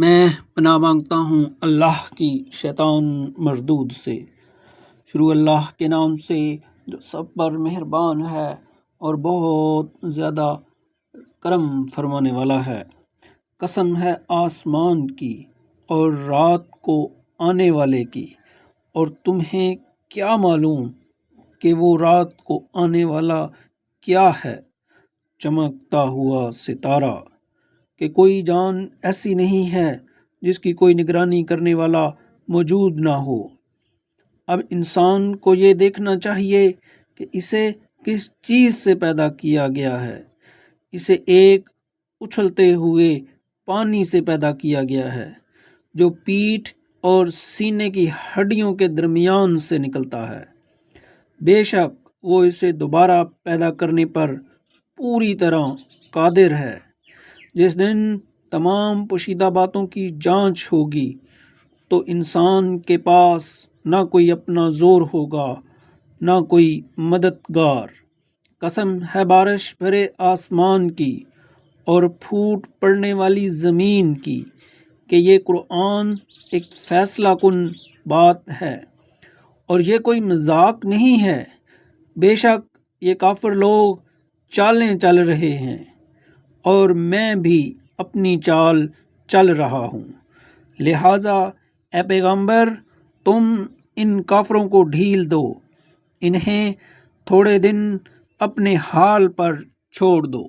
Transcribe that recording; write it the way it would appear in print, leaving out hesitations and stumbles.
میں پناہ مانگتا ہوں اللہ کی شیطان مردود سے۔ شروع اللہ کے نام سے جو سب پر مہربان ہے اور بہت زیادہ کرم فرمانے والا ہے۔ قسم ہے آسمان کی اور رات کو آنے والے کی، اور تمہیں کیا معلوم کہ وہ رات کو آنے والا کیا ہے؟ چمکتا ہوا ستارہ، کہ کوئی جان ایسی نہیں ہے جس کی کوئی نگرانی کرنے والا موجود نہ ہو۔ اب انسان کو یہ دیکھنا چاہیے کہ اسے کس چیز سے پیدا کیا گیا ہے۔ اسے ایک اچھلتے ہوئے پانی سے پیدا کیا گیا ہے جو پیٹھ اور سینے کی ہڈیوں کے درمیان سے نکلتا ہے۔ بے شک وہ اسے دوبارہ پیدا کرنے پر پوری طرح قادر ہے۔ جس دن تمام پوشیدہ باتوں کی جانچ ہوگی تو انسان کے پاس نہ کوئی اپنا زور ہوگا نہ کوئی مددگار۔ قسم ہے بارش بھرے آسمان کی اور پھوٹ پڑنے والی زمین کی کہ یہ قرآن ایک فیصلہ کن بات ہے اور یہ کوئی مذاق نہیں ہے۔ بے شک یہ کافر لوگ چالیں چل رہے ہیں اور میں بھی اپنی چال چل رہا ہوں، لہٰذا اے پیغمبر تم ان کافروں کو ڈھیل دو، انہیں تھوڑے دن اپنے حال پر چھوڑ دو۔